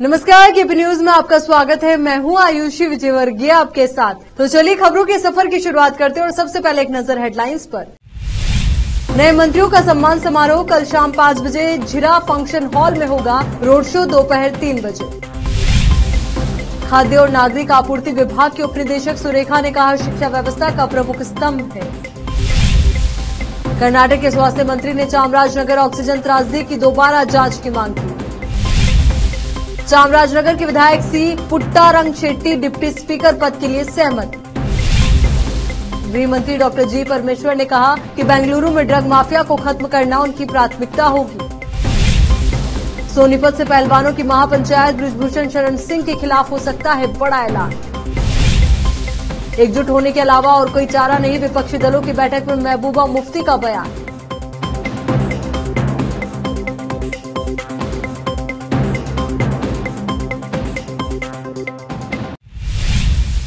नमस्कार, KP news में आपका स्वागत है। मैं हूं आयुषी विजयवर्गीय आपके साथ। तो चलिए खबरों के सफर की शुरुआत करते हैं और सबसे पहले एक नजर हेडलाइंस पर। नए मंत्रियों का सम्मान समारोह कल शाम 5 बजे झिरा फंक्शन हॉल में होगा। रोड शो दोपहर 3 बजे। खाद्य और नागरिक आपूर्ति विभाग के उपनिदेशक सुरेखा ने कहा, शिक्षा व्यवस्था का प्रमुख स्तंभ है। कर्नाटक के स्वास्थ्य मंत्री ने चामराजनगर ऑक्सीजन त्रासदी की दोबारा जांच की मांग की। चामराजनगर के विधायक सी पुट्टारंग शेट्टी डिप्टी स्पीकर पद के लिए सहमत। गृह मंत्री डॉक्टर जी परमेश्वर ने कहा कि बेंगलुरु में ड्रग माफिया को खत्म करना उनकी प्राथमिकता होगी। सोनीपत से पहलवानों की महापंचायत, बृजभूषण शरण सिंह के खिलाफ हो सकता है बड़ा ऐलान। एकजुट होने के अलावा और कोई चारा नहीं, विपक्षी दलों की बैठक में महबूबा मुफ्ती का बयान।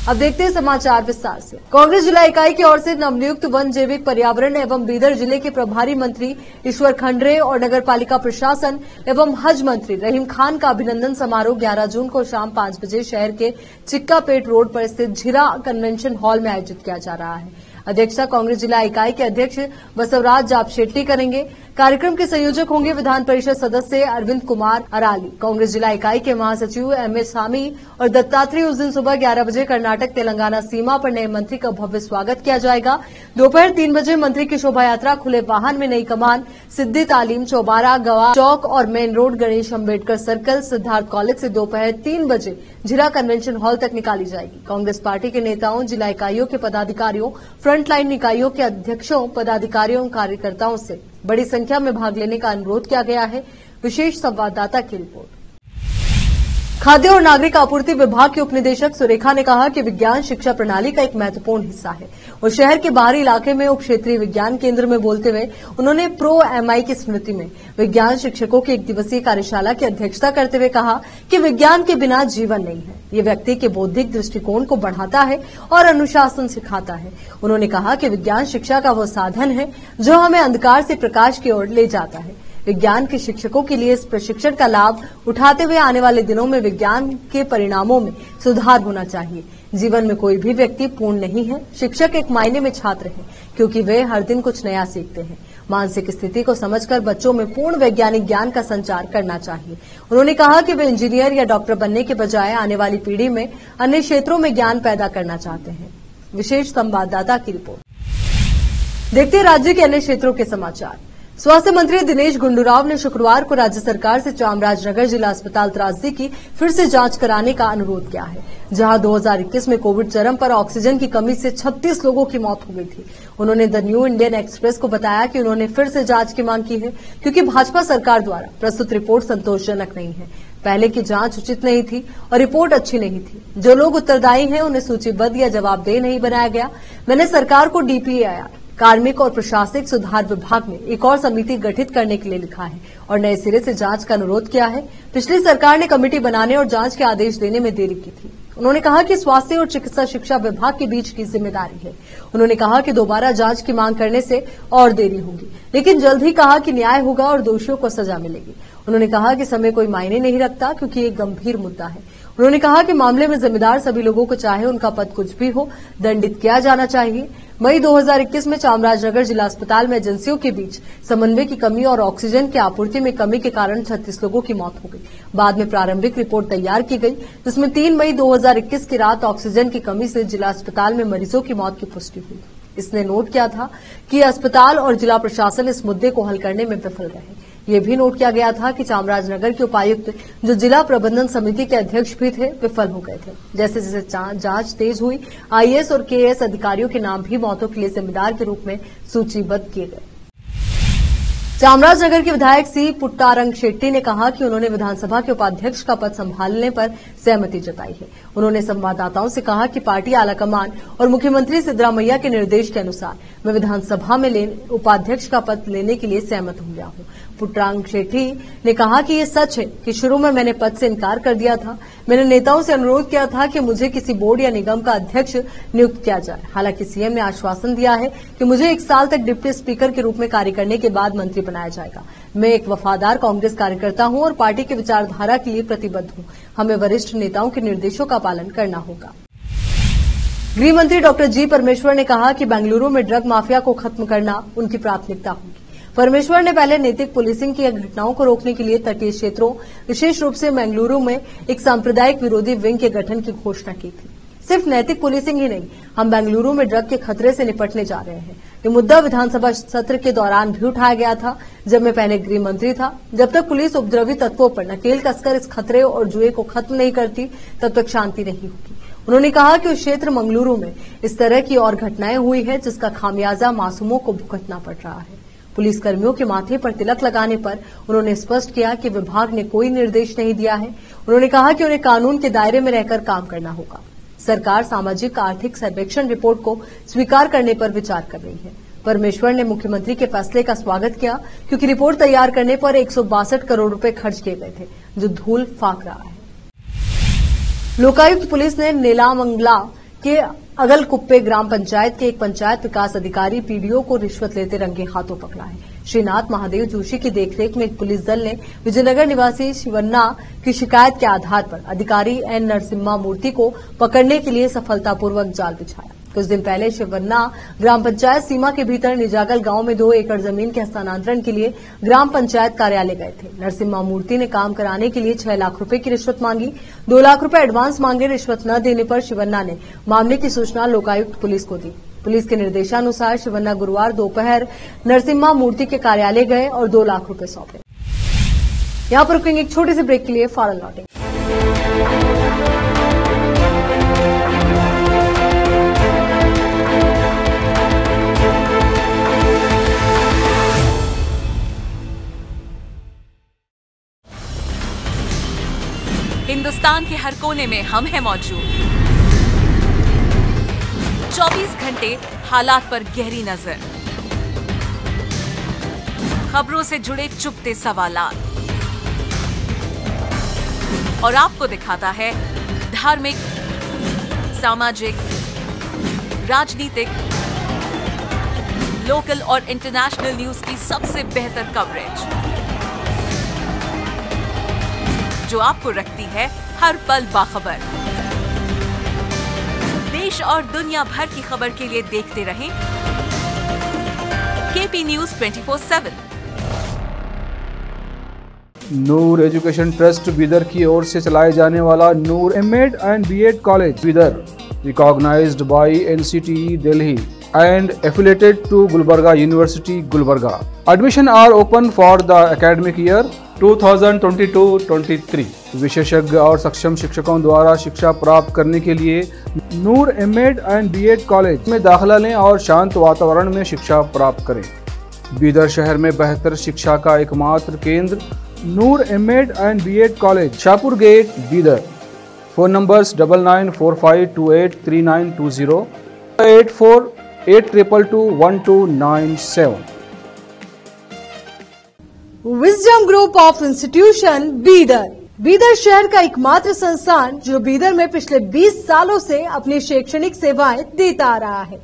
अब देखते हैं समाचार विस्तार से। कांग्रेस जिला इकाई की ओर से नवनियुक्त वन जैविक पर्यावरण एवं बीदर जिले के प्रभारी मंत्री ईश्वर खंडरे और नगर पालिका प्रशासन एवं हज मंत्री रहीम खान का अभिनंदन समारोह 11 जून को शाम 5 बजे शहर के चिक्कापेट रोड पर स्थित झिरा कन्वेंशन हॉल में आयोजित किया जा रहा है। अध्यक्षता कांग्रेस जिला इकाई के अध्यक्ष बसवराज जाप शेट्टी करेंगे। कार्यक्रम के संयोजक होंगे विधान परिषद सदस्य अरविंद कुमार अराली। कांग्रेस जिला इकाई के महासचिव एमएस सामी और दत्तात्रेय उस दिन सुबह 11 बजे कर्नाटक तेलंगाना सीमा पर नए मंत्री का भव्य स्वागत किया जाएगा। दोपहर 3 बजे मंत्री की शोभा यात्रा खुले वाहन में नई कमान, सिद्धि तालीम चौबारा, गवा चौक और main road, Ganesh Ambedkar circle, Siddharth college से दोपहर 3 बजे झिरा कन्वेंशन हॉल तक निकाली जाएगी। कांग्रेस पार्टी के नेताओं, जिला इकाइयों के पदाधिकारियों, फ्रंटलाइन इकाइयों के अध्यक्षों, पदाधिकारियों, कार्यकर्ताओं से बड़ी संख्या में भाग लेने का अनुरोध किया गया है। विशेष संवाददाता की रिपोर्ट। खाद्य और नागरिक आपूर्ति विभाग के उपनिदेशक सुरेखा ने कहा कि विज्ञान शिक्षा प्रणाली का एक महत्वपूर्ण हिस्सा है और शहर के बाहरी इलाके में उप क्षेत्रीय विज्ञान केंद्र में बोलते हुए उन्होंने प्रो एमआई की स्मृति में विज्ञान शिक्षकों की 1 दिवसीय कार्यशाला की अध्यक्षता करते हुए कहा कि विज्ञान के बिना जीवन नहीं है। ये व्यक्ति के बौद्धिक दृष्टिकोण को बढ़ाता है और अनुशासन सिखाता है। उन्होंने कहा कि विज्ञान शिक्षा का वो साधन है जो हमें अंधकार से प्रकाश की ओर ले जाता है। विज्ञान के शिक्षकों के लिए इस प्रशिक्षण का लाभ उठाते हुए आने वाले दिनों में विज्ञान के परिणामों में सुधार होना चाहिए। जीवन में कोई भी व्यक्ति पूर्ण नहीं है। शिक्षक एक मायने में छात्र है क्योंकि वे हर दिन कुछ नया सीखते हैं। मानसिक स्थिति को समझकर बच्चों में पूर्ण वैज्ञानिक ज्ञान का संचार करना चाहिए। उन्होंने कहा कि वे इंजीनियर या डॉक्टर बनने के बजाय आने वाली पीढ़ी में अन्य क्षेत्रों में ज्ञान पैदा करना चाहते हैं। विशेष संवाददाता की रिपोर्ट। देखते हैं राज्य के अन्य क्षेत्रों के समाचार। स्वास्थ्य मंत्री दिनेश गुंडूराव ने शुक्रवार को राज्य सरकार से चामराजनगर जिला अस्पताल त्रासदी की फिर से जांच कराने का अनुरोध किया है, जहां 2021 में कोविड चरम पर ऑक्सीजन की कमी से 36 लोगों की मौत हो गई थी। उन्होंने द न्यू इंडियन एक्सप्रेस को बताया कि उन्होंने फिर से जांच की मांग की है क्योंकि भाजपा सरकार द्वारा प्रस्तुत रिपोर्ट संतोषजनक नहीं है। पहले की जांच उचित नहीं थी और रिपोर्ट अच्छी नहीं थी। जो लोग उत्तरदायी हैं उन्हें सूचीबद्ध या जवाबदेह नहीं बनाया गया। मैंने सरकार को डीपीआईआर, कार्मिक और प्रशासनिक सुधार विभाग में एक और समिति गठित करने के लिए लिखा है और नए सिरे से जांच का अनुरोध किया है। पिछली सरकार ने कमेटी बनाने और जांच के आदेश देने में देरी की थी। उन्होंने कहा कि स्वास्थ्य और चिकित्सा शिक्षा विभाग के बीच की जिम्मेदारी है। उन्होंने कहा कि दोबारा जांच की मांग करने से और देरी होगी, लेकिन जल्द ही कहा कि न्याय होगा और दोषियों को सजा मिलेगी। उन्होंने कहा कि समय कोई मायने नहीं रखता क्योंकि ये गंभीर मुद्दा है। उन्होंने कहा कि मामले में जिम्मेदार सभी लोगों को, चाहे उनका पद कुछ भी हो, दंडित किया जाना चाहिए। मई 2021 में चामराजनगर जिला अस्पताल में एजेंसियों के बीच समन्वय की कमी और ऑक्सीजन की आपूर्ति में कमी के कारण 36 लोगों की मौत हो गई। बाद में प्रारंभिक रिपोर्ट तैयार की गई जिसमें 3 मई 2021 की रात ऑक्सीजन की कमी से जिला अस्पताल में मरीजों की मौत की पुष्टि हुई। इसने नोट किया था कि अस्पताल और जिला प्रशासन इस मुद्दे को हल करने में विफल रहे। ये भी नोट किया गया था कि चामराजनगर के उपायुक्त, जो जिला प्रबंधन समिति के अध्यक्ष भी थे, विफल हो गए थे। जैसे जैसे जांच तेज हुई, आईएएस और केएएस अधिकारियों के नाम भी मौतों के लिए जिम्मेदार के रूप में सूचीबद्ध किए गए। चामराजनगर के विधायक सी पुट्टारंग शेट्टी ने कहा कि उन्होंने विधानसभा के उपाध्यक्ष का पद संभालने पर सहमति जताई है। उन्होंने संवाददाताओं से कहा कि पार्टी आलाकमान और मुख्यमंत्री सिद्धरामैया के निर्देश के अनुसार मैं विधानसभा में उपाध्यक्ष का पद लेने के लिए सहमत हो गया हूं। पुट्रांग शेट्टी ने कहा कि ये सच है कि शुरू में मैंने पद से इनकार कर दिया था। मैंने नेताओं से अनुरोध किया था कि मुझे किसी बोर्ड या निगम का अध्यक्ष नियुक्त किया जाए। हालांकि सीएम ने आश्वासन दिया है कि मुझे 1 साल तक डिप्टी स्पीकर के रूप में कार्य करने के बाद मंत्री बनाया जाएगा। मैं एक वफादार कांग्रेस कार्यकर्ता हूं और पार्टी की विचारधारा के लिए प्रतिबद्ध हूं। हमें वरिष्ठ नेताओं के निर्देशों का पालन करना होगा। गृह मंत्री डॉक्टर जी परमेश्वर ने कहा कि बेंगलुरु में ड्रग माफिया को खत्म करना उनकी प्राथमिकता होगी। परमेश्वर ने पहले नैतिक पुलिसिंग की घटनाओं को रोकने के लिए तटीय क्षेत्रों, विशेष रूप से बेंगलुरु में एक सांप्रदायिक विरोधी विंग के गठन की घोषणा की थी। सिर्फ नैतिक पुलिसिंग ही नहीं, हम बेंगलुरु में ड्रग के खतरे से निपटने जा रहे हैं। ये मुद्दा विधानसभा सत्र के दौरान भी उठाया गया था, जब मैं पहले गृह मंत्री था। जब तक पुलिस उपद्रवी तत्वों पर नकेल कसकर इस खतरे और जुए को खत्म नहीं करती, तब तक शांति नहीं होगी। उन्होंने कहा कि उस क्षेत्र मंगलुरु में इस तरह की और घटनाएं हुई है, जिसका खामियाजा मासूमों को भुगतना पड़ रहा है। पुलिसकर्मियों के माथे पर तिलक लगाने पर उन्होंने स्पष्ट किया कि विभाग ने कोई निर्देश नहीं दिया है। उन्होंने कहा कि उन्हें कानून के दायरे में रहकर काम करना होगा। सरकार सामाजिक आर्थिक सर्वेक्षण रिपोर्ट को स्वीकार करने पर विचार कर रही है। परमेश्वर ने मुख्यमंत्री के फैसले का स्वागत किया, क्योंकि रिपोर्ट तैयार करने पर 162 करोड़ रुपए खर्च किए गए थे, जो धूल फाक रहा है। लोकायुक्त पुलिस ने नेलामंगला के अगलकुप्पे ग्राम पंचायत के एक पंचायत विकास अधिकारी पीडीओ को रिश्वत लेते रंगे हाथों पकड़ा है। श्रीनाथ महादेव जोशी की देखरेख में एक पुलिस दल ने विजयनगर निवासी शिवन्ना की शिकायत के आधार पर अधिकारी एन नरसिम्हा मूर्ति को पकड़ने के लिए सफलतापूर्वक जाल बिछाया। कुछ दिन पहले शिवन्ना ग्राम पंचायत सीमा के भीतर निजागल गांव में 2 एकड़ जमीन के हस्तांतरण के लिए ग्राम पंचायत कार्यालय गए थे। नरसिम्हा मूर्ति ने काम कराने के लिए 6 लाख रुपए की रिश्वत मांगी। 2 लाख रुपए एडवांस मांगे। रिश्वत न देने पर शिवन्ना ने मामले की सूचना लोकायुक्त पुलिस को दी। पुलिस के निर्देशानुसार शिवन्ना गुरुवार दोपहर नरसिम्हा मूर्ति के कार्यालय गए और 2 लाख रुपए सौंपे। यहां पर रुकेंगे एक छोटे से ब्रेक के लिए, फौरन लौटेंगे। हिंदुस्तान के हर कोने में हम हैं मौजूद। 24 घंटे हालात पर गहरी नजर, खबरों से जुड़े चुपते सवालात, और आपको दिखाता है धार्मिक, सामाजिक, राजनीतिक, लोकल और इंटरनेशनल न्यूज की सबसे बेहतर कवरेज, जो आपको रखती है हर पल बाखबर। देश और दुनिया भर की खबर के लिए देखते रहें KP news 24/7। Noor education trust Bidar की ओर से चलाए जाने वाला Noor MEd and BEd college Bidar, recognized by NCTE Delhi and affiliated to Gulbarga University, Gulbarga. Admission are open for the academic year 2022-23. विशेषज्ञ और सक्षम शिक्षकों द्वारा शिक्षा प्राप्त करने के लिए नूर एमएड एंड बीएड कॉलेज में दाखिला लें और शांत वातावरण में शिक्षा प्राप्त करें। बीदर शहर में बेहतर शिक्षा का एकमात्र केंद्र Noor MEd and BEd college, Shahpur gate, Bidar. Phone numbers 9945283920, 8482221297। Wisdom group of institution Bidar, Bidar शहर का एकमात्र संस्थान जो बीदर में पिछले 20 सालों से अपनी शैक्षणिक सेवाएं देता आ रहा है।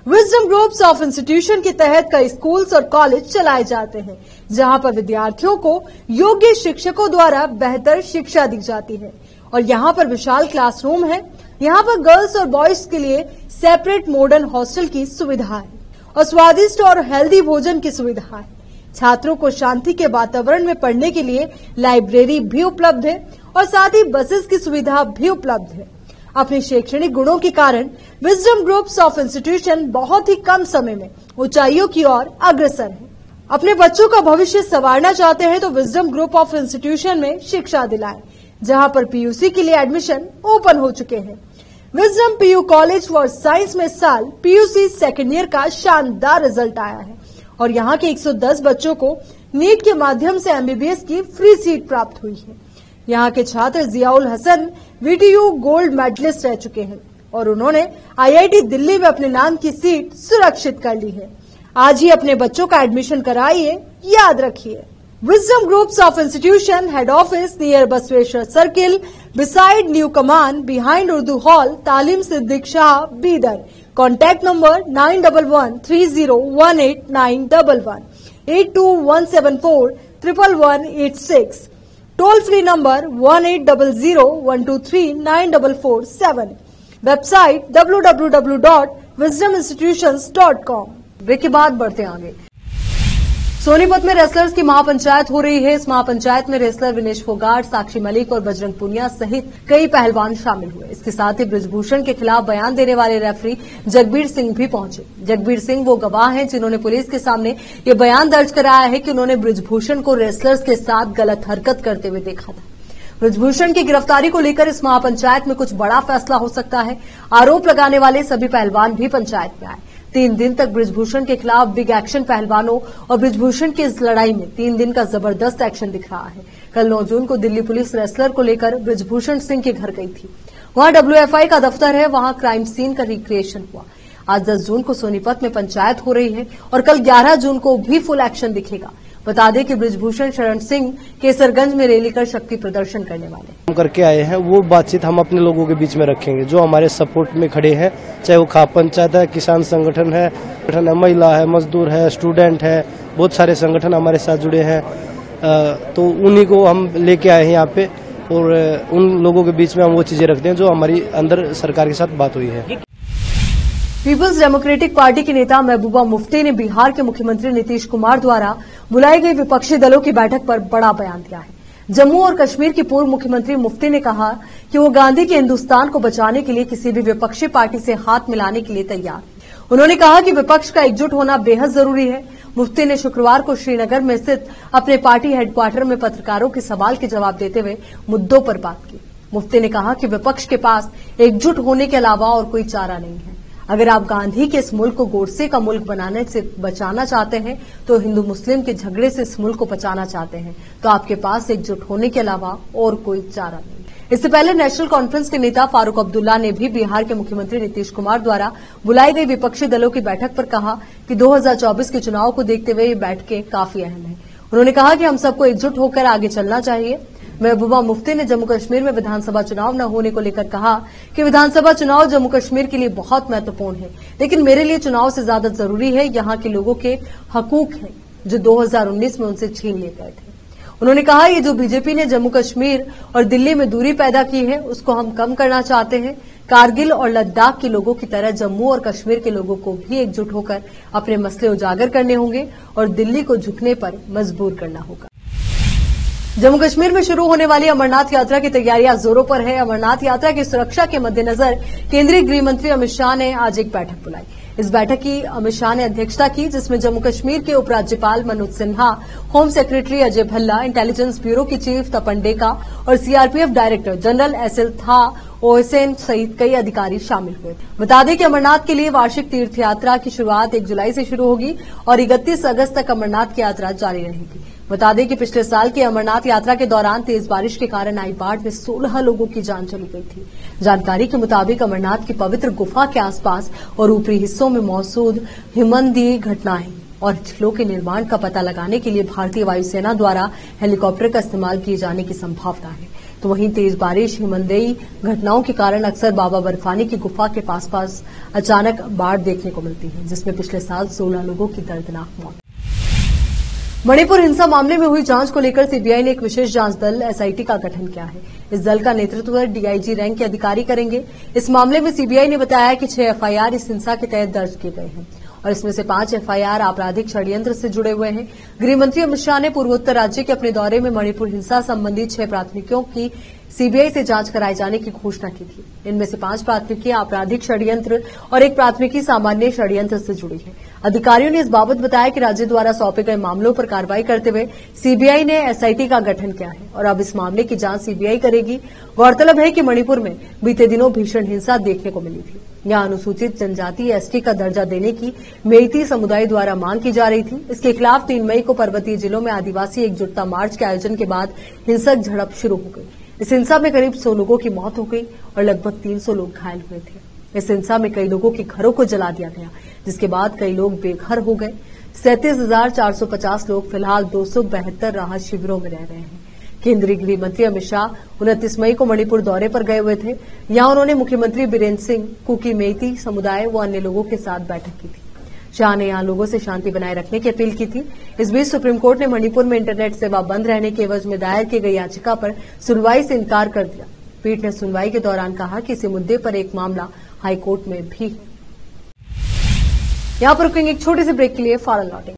विजडम ग्रुप्स ऑफ इंस्टीट्यूशन के तहत कई स्कूल्स और कॉलेज चलाए जाते हैं, जहां पर विद्यार्थियों को योग्य शिक्षकों द्वारा बेहतर शिक्षा दी जाती है। और यहाँ पर विशाल क्लासरूम है। यहाँ पर गर्ल्स और बॉयज के लिए सेपरेट मॉडर्न हॉस्टल की सुविधा है और स्वादिष्ट और हेल्दी भोजन की सुविधा है। छात्रों को शांति के वातावरण में पढ़ने के लिए लाइब्रेरी भी उपलब्ध है और साथ ही बसेस की सुविधा भी उपलब्ध है। अपने शैक्षणिक गुणों के कारण विजडम ग्रुप्स ऑफ इंस्टीट्यूशन बहुत ही कम समय में ऊंचाइयों की ओर अग्रसर है। अपने बच्चों का भविष्य संवारना चाहते हैं तो विजडम ग्रुप ऑफ इंस्टीट्यूशन में शिक्षा दिलाएं, जहां पर पीयूसी के लिए एडमिशन ओपन हो चुके हैं। Wisdom PU college for science में साल पीयूसी सेकेंड ईयर का शानदार रिजल्ट आया है और यहाँ के 110 बच्चों को नीट के माध्यम से एमबीबीएस की फ्री सीट प्राप्त हुई है। यहाँ के छात्र Ziaul Hasan VTU gold medallist रह चुके हैं और उन्होंने आईआईटी दिल्ली में अपने नाम की सीट सुरक्षित कर ली है। आज ही अपने बच्चों का एडमिशन कराइए, याद रखिए। Wisdom Groups of Institution, Head Office near Basweshwar Circle, beside New Command, behind Urdu Hall, Talim Siddiq Shah, Bidar. Contact number 9113018911, 8217411186. Toll free number 180012394447. Website www.wisdominstitutions.com. Break के बाद बढ़ते आगे। सोनीपत में रेसलर्स की महापंचायत हो रही है। इस महापंचायत में रेसलर विनेश फोगाट, साक्षी मलिक और बजरंग पुनिया सहित कई पहलवान शामिल हुए। इसके साथ ही बृजभूषण के खिलाफ बयान देने वाले रेफरी जगबीर सिंह भी पहुंचे। जगबीर सिंह वो गवाह हैं जिन्होंने पुलिस के सामने ये बयान दर्ज कराया है कि उन्होंने बृजभूषण को रेसलर्स के साथ गलत हरकत करते हुए देखा था। बृजभूषण की गिरफ्तारी को लेकर इस महापंचायत में कुछ बड़ा फैसला हो सकता है। आरोप लगाने वाले सभी पहलवान भी पंचायत में आए। 3 दिन तक बृजभूषण के खिलाफ बिग एक्शन पहलवानों और बृजभूषण की इस लड़ाई में 3 दिन का जबरदस्त एक्शन दिख रहा है। कल 9 जून को दिल्ली पुलिस रेसलर को लेकर बृजभूषण सिंह के घर गई थी। वहां WFI का दफ्तर है, वहां क्राइम सीन का रिक्रिएशन हुआ। आज 10 जून को सोनीपत में पंचायत हो रही है और कल 11 जून को भी फुल एक्शन दिखेगा। बता दें कि बृजभूषण शरण सिंह केसरगंज में रैली कर शक्ति प्रदर्शन करने वाले हम करके आए हैं। वो बातचीत हम अपने लोगों के बीच में रखेंगे जो हमारे सपोर्ट में खड़े हैं, चाहे वो खाप पंचायत है, किसान संगठन है, महिला है, मजदूर है, स्टूडेंट है, बहुत सारे संगठन हमारे साथ जुड़े हैं। तो उन्हीं को हम लेके आए हैं यहाँ पे और उन लोगों के बीच में हम वो चीजें रखते हैं जो हमारी अंदर सरकार के साथ बात हुई है। पीपल्स डेमोक्रेटिक पार्टी के नेता महबूबा मुफ्ती ने बिहार के मुख्यमंत्री नीतीश कुमार द्वारा बुलाई गई विपक्षी दलों की बैठक पर बड़ा बयान दिया है। जम्मू और कश्मीर की पूर्व मुख्यमंत्री मुफ्ती ने कहा कि वो गांधी के हिंदुस्तान को बचाने के लिए किसी भी विपक्षी पार्टी से हाथ मिलाने के लिए तैयार। उन्होंने कहा कि विपक्ष का एकजुट होना बेहद जरूरी है। मुफ्ती ने शुक्रवार को श्रीनगर में स्थित अपने पार्टी हेडक्वार्टर में पत्रकारों के सवाल के जवाब देते हुए मुद्दों पर बात की। मुफ्ती ने कहा कि विपक्ष के पास एकजुट होने के अलावा और कोई चारा नहीं है। अगर आप गांधी के इस मुल्क को गोडसे का मुल्क बनाने से बचाना चाहते हैं, तो हिंदू मुस्लिम के झगड़े से इस मुल्क को बचाना चाहते हैं, तो आपके पास एकजुट होने के अलावा और कोई चारा नहीं। इससे पहले नेशनल कॉन्फ्रेंस के नेता फारूक अब्दुल्ला ने भी बिहार के मुख्यमंत्री नीतीश कुमार द्वारा बुलाई गई विपक्षी दलों की बैठक पर कहा कि 2024 के चुनाव को देखते हुए ये बैठकें काफी अहम है। उन्होंने कहा कि हम सबको एकजुट होकर आगे चलना चाहिए। महबूबा मुफ्ती ने जम्मू कश्मीर में विधानसभा चुनाव न होने को लेकर कहा कि विधानसभा चुनाव जम्मू कश्मीर के लिए बहुत महत्वपूर्ण है, लेकिन मेरे लिए चुनाव से ज्यादा जरूरी है यहां के लोगों के हकूक हैं जो 2019 में उनसे छीन लिए गए थे। उन्होंने कहा ये जो बीजेपी ने जम्मू कश्मीर और दिल्ली में दूरी पैदा की है उसको हम कम करना चाहते हैं। कारगिल और लद्दाख के लोगों की तरह जम्मू और कश्मीर के लोगों को भी एकजुट होकर अपने मसले उजागर करने होंगे और दिल्ली को झुकने पर मजबूर करना होगा। जम्मू कश्मीर में शुरू होने वाली अमरनाथ यात्रा की तैयारियां जोरों पर है। अमरनाथ यात्रा की सुरक्षा के मद्देनजर केंद्रीय गृह मंत्री अमित शाह ने आज एक बैठक बुलाई। इस बैठक की अमित शाह ने अध्यक्षता की, जिसमें जम्मू कश्मीर के उपराज्यपाल Manoj Sinha, home secretary Ajay Bhalla, intelligence bureau की चीफ तपन डेका और सीआरपीएफ डायरेक्टर जनरल एसएल था ओएसएन सहित कई अधिकारी शामिल हुए। बता दें कि अमरनाथ के लिए वार्षिक तीर्थ यात्रा की शुरुआत 1 जुलाई से शुरू होगी और 31 अगस्त तक अमरनाथ की यात्रा जारी रहेगी। बता दें कि पिछले साल की अमरनाथ यात्रा के दौरान तेज बारिश के कारण आई बाढ़ में 16 लोगों की जान चली गई थी। जानकारी के मुताबिक अमरनाथ की पवित्र गुफा के आसपास और ऊपरी हिस्सों में मौजूद हिमनदी घटनाएं और झीलों के निर्माण का पता लगाने के लिए भारतीय वायुसेना द्वारा हेलीकॉप्टर का इस्तेमाल किए जाने की संभावना है। तो वहीं तेज बारिश, हिमनदी घटनाओं के कारण अक्सर बाबा बर्फानी की गुफा के पास अचानक बाढ़ देखने को मिलती है, जिसमें पिछले साल 16 लोगों की दर्दनाक मौत। मणिपुर हिंसा मामले में हुई जांच को लेकर सीबीआई ने एक विशेष जांच दल एसआईटी का गठन किया है। इस दल का नेतृत्व डीआईजी रैंक के अधिकारी करेंगे। इस मामले में सीबीआई ने बताया कि 6 एफआईआर इस हिंसा के तहत दर्ज किए गए हैं और इसमें से 5 एफआईआर आपराधिक षड्यंत्र से जुड़े हुए हैं। गृह मंत्री अमित शाह ने पूर्वोत्तर राज्य के अपने दौरे में मणिपुर हिंसा संबंधी 6 प्राथमिकियों की सीबीआई से जांच कराए जाने की घोषणा की थी। इनमें से 5 प्राथमिकियां आपराधिक षड्यंत्र और 1 प्राथमिकी सामान्य षड्यंत्र से जुड़ी है। अधिकारियों ने इस बाबत बताया कि राज्य द्वारा सौंपे गए मामलों पर कार्रवाई करते हुए सीबीआई ने एसआईटी का गठन किया है और अब इस मामले की जांच सीबीआई करेगी। गौरतलब है कि मणिपुर में बीते दिनों भीषण हिंसा देखने को मिली थी। यहां अनुसूचित जनजाति एसटी का दर्जा देने की मेइती समुदाय द्वारा मांग की जा रही थी। इसके खिलाफ 3 मई को पर्वतीय जिलों में आदिवासी एकजुटता मार्च के आयोजन के बाद हिंसक झड़प शुरू हो गई। इस हिंसा में करीब 100 लोगों की मौत हो गई और लगभग 300 लोग घायल हुए थे। इस हिंसा में कई लोगों के घरों को जला दिया गया, जिसके बाद कई लोग बेघर हो गए। 37,450 लोग फिलहाल 272 राहत शिविरों में रह रहे हैं। केंद्रीय गृह मंत्री अमित शाह 29 मई को मणिपुर दौरे पर गए हुए थे। यहां उन्होंने मुख्यमंत्री बीरेन्द्र सिंह, कुकी मेइती समुदाय व अन्य लोगों के साथ बैठक की थी। शाह ने यहां लोगों से शांति बनाए रखने की अपील की थी। इस बीच सुप्रीम कोर्ट ने मणिपुर में इंटरनेट सेवा बंद रहने के एवज में दायर की गई याचिका पर सुनवाई से इनकार कर दिया। पीठ ने सुनवाई के दौरान कहा कि इसी मुद्दे पर एक मामला हाईकोर्ट में भी है। यहां पर रुकेंगे एक छोटे से ब्रेक के लिए, फौरन लौटेंगे।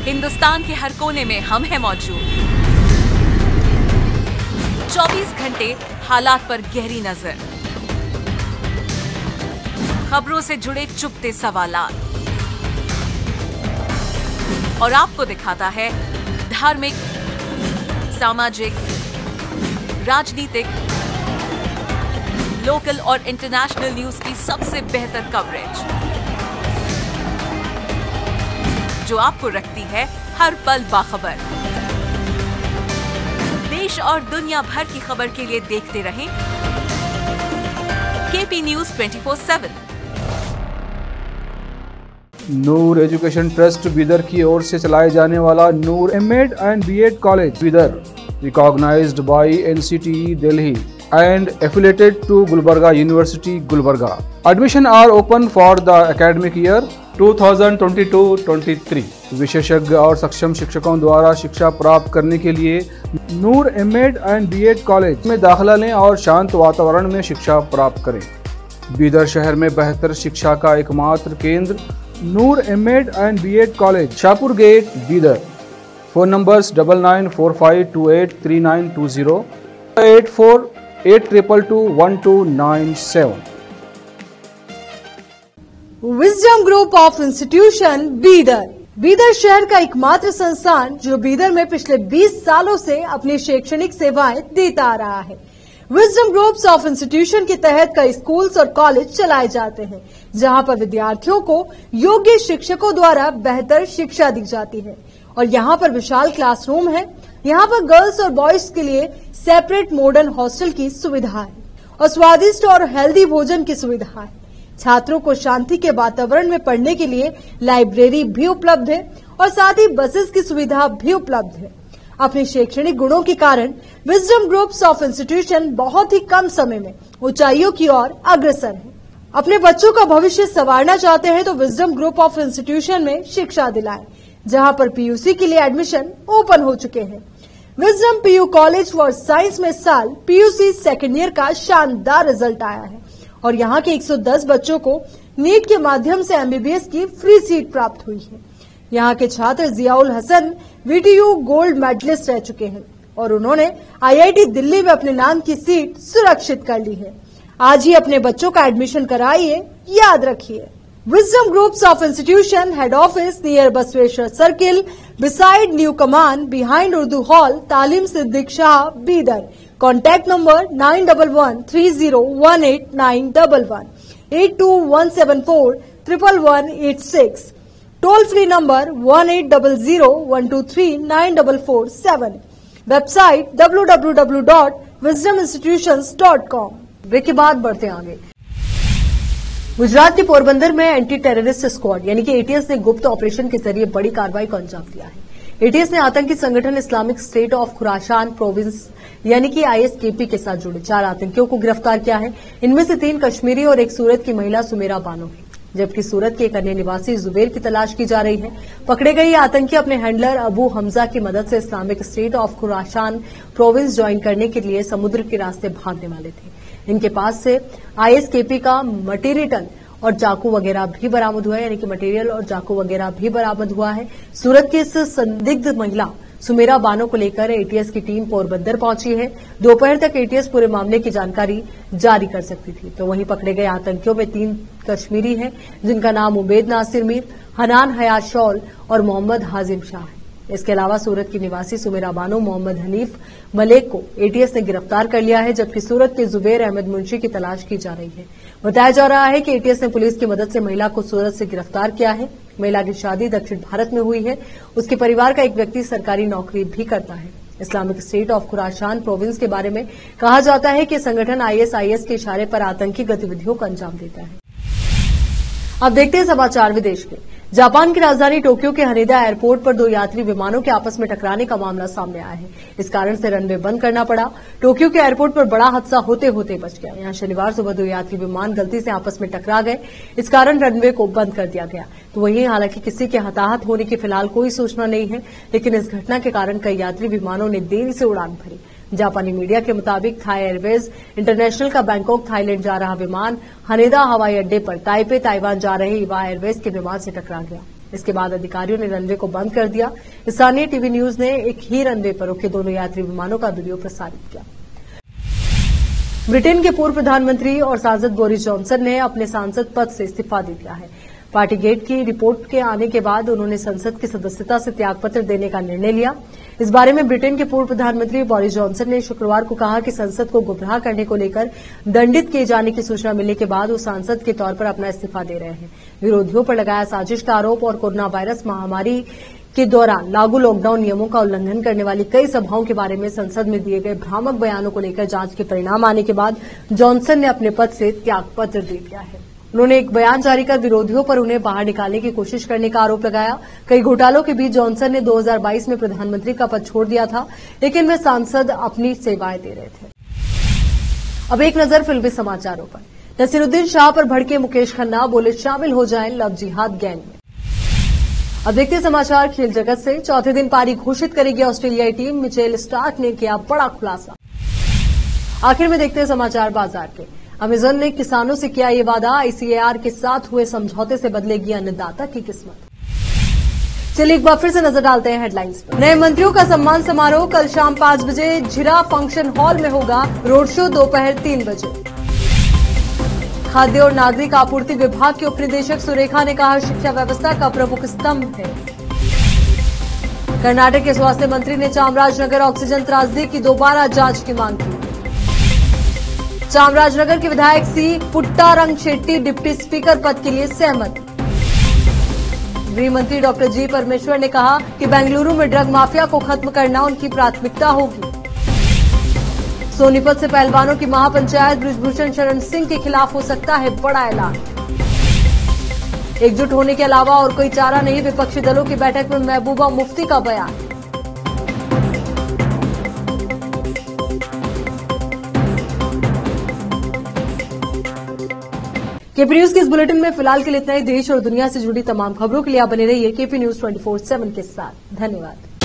हिंदुस्तान के हर कोने में हम हैं मौजूद। 24 घंटे हालात पर गहरी नजर, खबरों से जुड़े चुपते सवालात और आपको दिखाता है धार्मिक, सामाजिक, राजनीतिक, लोकल और इंटरनेशनल न्यूज की सबसे बेहतर कवरेज, जो आपको रखती है हर पल बाखबर। देश और दुनिया भर की खबर के लिए देखते रहें KP news 24/7। Noor education trust Bidar की ओर से चलाए जाने वाला Noor MEd and BEd college Bidar, recognized by NCTE Delhi and affiliated to Gulbarga University, Gulbarga. Admission are open for the academic year 2022-23. विशेषज्ञ और सक्षम शिक्षकों द्वारा शिक्षा प्राप्त करने के लिए नूर एमएड एंड बीएड कॉलेज में दाखिला लें और शांत वातावरण में शिक्षा प्राप्त करें। बीदर शहर में बेहतर शिक्षा का एकमात्र केंद्र Noor MEd and BEd college, Shahpur gate, Bidar. Phone numbers 9945283920, 8482221297। Wisdom group of institution Bidar, Bidar शहर का एकमात्र संस्थान जो बीदर में पिछले 20 सालों से अपनी शैक्षणिक सेवाएं देता आ रहा है। विजडम ग्रुप्स ऑफ इंस्टीट्यूशन के तहत कई स्कूल्स और कॉलेज चलाए जाते हैं, जहां पर विद्यार्थियों को योग्य शिक्षकों द्वारा बेहतर शिक्षा दी जाती है। और यहाँ पर विशाल क्लासरूम है। यहाँ पर गर्ल्स और बॉयज के लिए सेपरेट मॉडर्न हॉस्टल की सुविधा है और स्वादिष्ट और हेल्दी भोजन की सुविधा है। छात्रों को शांति के वातावरण में पढ़ने के लिए लाइब्रेरी भी उपलब्ध है और साथ ही बसेस की सुविधा भी उपलब्ध है। अपने शैक्षणिक गुणों के कारण विजडम ग्रुप्स ऑफ इंस्टीट्यूशन बहुत ही कम समय में ऊंचाइयों की ओर अग्रसर है। अपने बच्चों का भविष्य संवारना चाहते हैं तो विजडम ग्रुप ऑफ इंस्टीट्यूशन में शिक्षा दिलाएं, जहां पर पीयूसी के लिए एडमिशन ओपन हो चुके हैं। Wisdom PU college for science में साल पीयूसी सेकेंड ईयर का शानदार रिजल्ट आया है और यहाँ के 110 बच्चों को नीट के माध्यम से एमबीबीएस की फ्री सीट प्राप्त हुई है। यहाँ के छात्र Ziaul Hasan VTU gold medallist रह चुके हैं और उन्होंने आईआईटी दिल्ली में अपने नाम की सीट सुरक्षित कर ली है। आज ही अपने बच्चों का एडमिशन कराइए, याद रखिए। Wisdom Groups of Institution Head Office near Basweshwar Circle, beside New Command, behind Urdu Hall, Talim Siddiq Shah, Bidar. Contact number 9173018911, 8217411186. Toll free number 180012394447. Website www.wisdominstitutions.com. Break के बाद बढ़ते आगे। गुजरात के पोरबंदर में एंटी टेररिस्ट स्क्वाड यानी कि एटीएस ने गुप्त ऑपरेशन के जरिए बड़ी कार्रवाई को अंजाम दिया है। एटीएस ने आतंकी संगठन Islamic state of Khorasan province यानी कि आईएसकेपी के साथ जुड़े 4 आतंकियों को गिरफ्तार किया है। इनमें से 3 कश्मीरी और एक सूरत की महिला सुमेरा बानो है, जबकि सूरत के एक अन्य निवासी जुबेर की तलाश की जा रही है। पकड़े गए ये आतंकी अपने हैंडलर अबू हमजा की मदद से Islamic state of Khorasan province join करने के लिए समुद्र के रास्ते भागने वाले थे। इनके पास से आईएसकेपी का मटेरियल और चाकू वगैरह भी बरामद हुआ है, यानी कि मटेरियल और चाकू वगैरह भी बरामद हुआ है। सूरत की इस संदिग्ध महिला सुमेरा बानो को लेकर एटीएस की टीम पोरबंदर पहुंची है। दोपहर तक एटीएस पूरे मामले की जानकारी जारी कर सकती थी। तो वहीं पकड़े गए आतंकियों में 3 कश्मीरी हैं, जिनका नाम उबैद नासिर मीर, हनान हयात शौल और मोहम्मद हाजिम शाह है। इसके अलावा सूरत की निवासी सुमेरा बानो, मोहम्मद हनीफ मलेक को एटीएस ने गिरफ्तार कर लिया है, जबकि सूरत के जुबैर अहमद मुंशी की तलाश की जा रही है। बताया जा रहा है कि एटीएस ने पुलिस की मदद से महिला को सूरत से गिरफ्तार किया है। महिला की शादी दक्षिण भारत में हुई है। उसके परिवार का एक व्यक्ति सरकारी नौकरी भी करता है। Islamic state of Khorasan province के बारे में कहा जाता है कि संगठन आईएसआईएस के इशारे पर आतंकी गतिविधियों को अंजाम देता है। अब देखते हैं समाचार विदेश के। जापान की राजधानी टोक्यो के हनेदा एयरपोर्ट पर दो यात्री विमानों के आपस में टकराने का मामला सामने आया है। इस कारण से रनवे बंद करना पड़ा। टोक्यो के एयरपोर्ट पर बड़ा हादसा होते होते बच गया। यहां शनिवार सुबह दो यात्री विमान गलती से आपस में टकरा गए। इस कारण रनवे को बंद कर दिया गया। तो वहीं हालांकि किसी के हताहत होने की फिलहाल कोई सूचना नहीं है, लेकिन इस घटना के कारण कई यात्री विमानों ने देरी से उड़ान भरी। जापानी मीडिया के मुताबिक थाई एयरवेज इंटरनेशनल का बैंकॉक थाईलैंड जा रहा विमान हनेदा हवाई अड्डे पर ताइपे ताइवान जा रहे इवा एयरवेज के विमान से टकरा गया। इसके बाद अधिकारियों ने रनवे को बंद कर दिया। स्थानीय टीवी न्यूज ने एक ही रनवे पर रुके दोनों यात्री विमानों का वीडियो प्रसारित किया। ब्रिटेन के पूर्व प्रधानमंत्री और सांसद बोरिस जॉनसन ने अपने सांसद पद से इस्तीफा दे दिया है। पार्टी गेट की रिपोर्ट के आने के बाद उन्होंने संसद की सदस्यता से त्यागपत्र देने का निर्णय लिया। इस बारे में ब्रिटेन के पूर्व प्रधानमंत्री बोरिस जॉनसन ने शुक्रवार को कहा कि संसद को गुमराह करने को लेकर दंडित किए जाने की सूचना मिलने के बाद वो सांसद के तौर पर अपना इस्तीफा दे रहे हैं। विरोधियों पर लगाया साजिश का आरोप और कोरोना वायरस महामारी के दौरान लागू लॉकडाउन नियमों का उल्लंघन करने वाली कई सभाओं के बारे में संसद में दिए गए भ्रामक बयानों को लेकर जांच के परिणाम आने के बाद जॉनसन ने अपने पद से त्यागपत्र दे दिया है। उन्होंने एक बयान जारी कर विरोधियों पर उन्हें बाहर निकालने की कोशिश करने का आरोप लगाया। कई घोटालों के बीच जॉनसन ने 2022 में प्रधानमंत्री का पद छोड़ दिया था, लेकिन वे सांसद अपनी सेवाएं दे रहे थे। अब एक नजर फिल्मी समाचारों पर। नसीरुद्दीन शाह पर भड़के मुकेश खन्ना, बोले शामिल हो जाएं लव जिहाद गैंग में। अब देखते समाचार खेल जगत से। चौथे दिन पारी घोषित करेगी ऑस्ट्रेलियाई टीम। मिचेल स्टार्क ने किया बड़ा खुलासा। आखिर में देखते हैं समाचार बाजार के। अमेजन ने किसानों से किया ये वादा, आईसीएआर के साथ हुए समझौते से बदलेगी अन्नदाता की किस्मत। चलिए एक बार फिर से नजर डालते हैं हेडलाइंस पर। नए मंत्रियों का सम्मान समारोह कल शाम 5 बजे झिरा फंक्शन हॉल में होगा। रोड शो दोपहर 3 बजे। खाद्य और नागरिक आपूर्ति विभाग के उपनिदेशक सुरेखा ने कहा, शिक्षा व्यवस्था का प्रमुख स्तंभ है। कर्नाटक के स्वास्थ्य मंत्री ने चामराजनगर ऑक्सीजन त्रासदी की दोबारा जांच की मांग की। चामराजनगर के विधायक सी पुट्टारंग शेट्टी डिप्टी स्पीकर पद के लिए सहमत। गृह मंत्री डॉक्टर जी परमेश्वर ने कहा कि बेंगलुरु में ड्रग माफिया को खत्म करना उनकी प्राथमिकता होगी। सोनीपत से पहलवानों की महापंचायत, बृजभूषण शरण सिंह के खिलाफ हो सकता है बड़ा ऐलान। एकजुट होने के अलावा और कोई चारा नहीं, विपक्षी दलों की बैठक में महबूबा मुफ्ती का बयान। केपी न्यूज के इस बुलेटिन में फिलहाल के लिए इतना ही। देश और दुनिया से जुड़ी तमाम खबरों के लिए आप बने रहिए केपी न्यूज 24/7 के साथ। धन्यवाद।